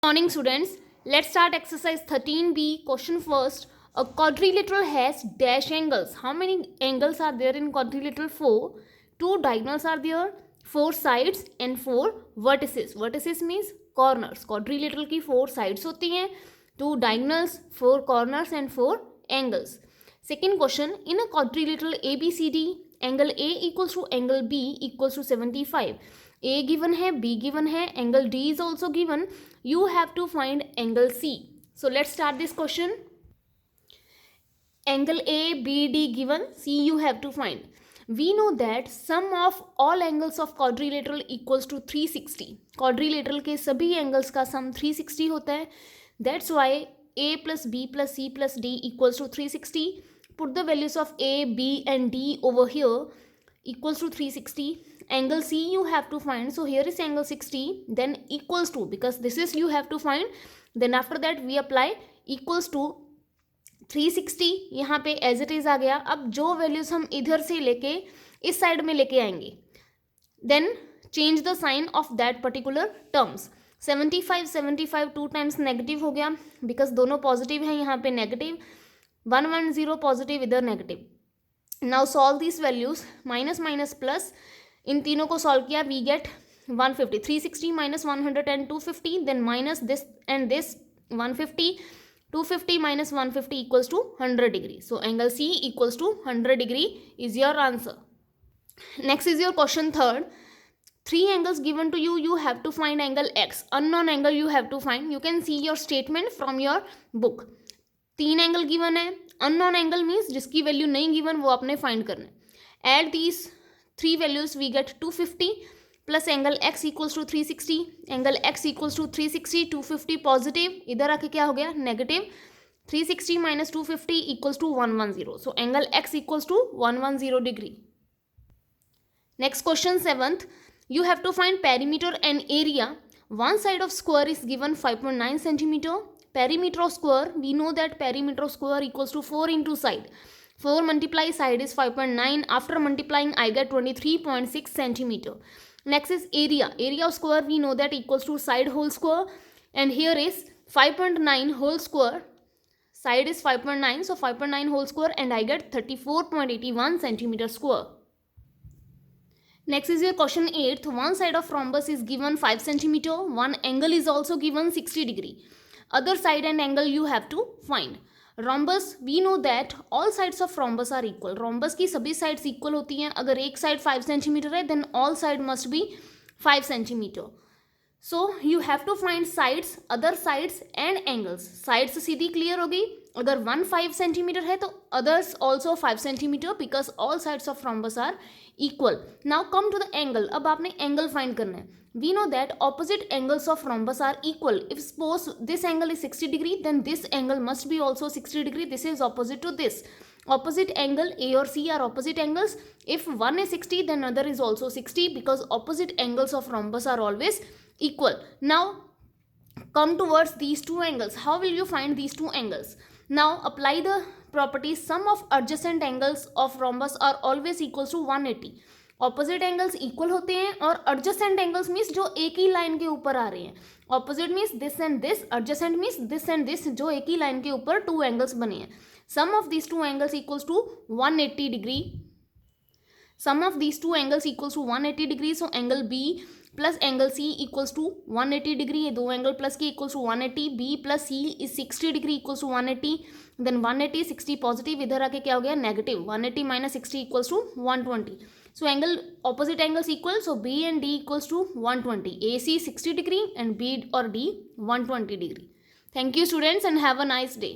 Morning students, let's start exercise 13b. Question first. A quadrilateral has dash angles. How many angles are there in quadrilateral? 4. 2 diagonals are there, 4 sides and 4 vertices. Vertices means corners. Quadrilateral की 4 sides होती हैं, 2 diagonals, 4 corners and 4 angles. Second question. In a quadrilateral ABCD, angle A equals to angle B equals to 75. A given है, B given है, angle D is also given. You have to find angle C. So let's start this question. Angle A, B, D given, C you have to find. We know that sum of all angles of quadrilateral equals to 360. Quadrilateral के सभी angles का sum 360 होता है. That's why A plus B plus C plus D equals to 360. Put the values of A, B and D over here. Equals to 360. Angle C you have to find. So here is angle 60. Then equals to, because this is you have to find. Then after that we apply equals to 360. यहाँ पे as it is आ गया. अब जो values हम इधर से लेके इस साइड में लेके आएंगे, then change the sign of that particular terms. 75 two times negative हो गया, बिकॉज दोनों पॉजिटिव हैं. यहाँ पे नेगेटिव 110 पॉजिटिव, इधर negative. Now solve this values, minus minus plus, इन तीनों को सॉल्व किया, we get 150. 360 minus 100 and 250, then minus this and this 150. 250 minus 150 equals to 100 degree. So angle C equals to 100 degree is your answer. Next is your question third. 3 angles given to you. You have to find angle X. Unknown angle you have to find. You can see your statement from your book. 3 angle given है. Unknown angle means जिसकी value नहीं given वो आपने find करना है. Add these 3 values, we get 250 plus angle X equals to 360. Angle X equals to 360, 250 positive, इधर आके क्या हो गया negative. 360 minus 250 equals to 110. So angle X equals to 110 degree. Next question 7th. You have to find perimeter and area. One side of square is given 5.9 centimeter. Perimeter of square, we know that perimeter of square equals to 4 into side. 4 multiply side is 5.9. After multiplying I get 23.6 centimeter. Next is area. Area of square we know that equals to side whole square, and here is 5.9 whole square. Side is 5.9, so 5.9 whole square, and I get 34.81 centimeter square. Next is your question 8th. One side of rhombus is given 5 centimeter. One angle is also given 60 degree. Other side and angle you have to find. Rhombus, we know that all sides of rhombus are equal. Rhombus की सभी sides equal होती हैं. अगर एक side 5 centimeter है, then all side must be 5 centimeter. So you have to find sides, other sides and angles. Sides Sidhi clear हो गई. अगर 1 5 centimeter है तो others also 5 centimeter, because all sides of rhombus are equal. Now come to the angle. अब आपने angle find करना है. We know that opposite angles of rhombus are equal. If suppose this angle is 60 degree, then this angle must be also 60 degree. This is opposite to this. Opposite angle A or C are opposite angles. If one is 60, then other is also 60, because opposite angles of rhombus are always equal. Now come towards these two angles. How will you find these two angles? Now apply the property, sum of adjacent angles of rhombus are always equals to 180. Opposite angles equal होते हैं, और adjacent angles means जो एक ही line के ऊपर आ रहे हैं. Opposite means this and this, adjacent means this and this, जो एक ही लाइन के ऊपर 2 एंगल्स बने हैं. Sum of these 2 angles equals to 180 degree. Sum of these 2 angles equals to 180 degree. So angle B plus angle C equals to 180 degree. ये दो angle plus के equals to 180. B plus C is 60 degree equals to 180. Then 180 60 positive, इधर आके क्या हो गया negative. 180 minus 60 equals to 120. So angle, opposite angles equal, so B and D equals to 120. AC 60 degree and B or D 120 degree. Thank you students and have a nice day.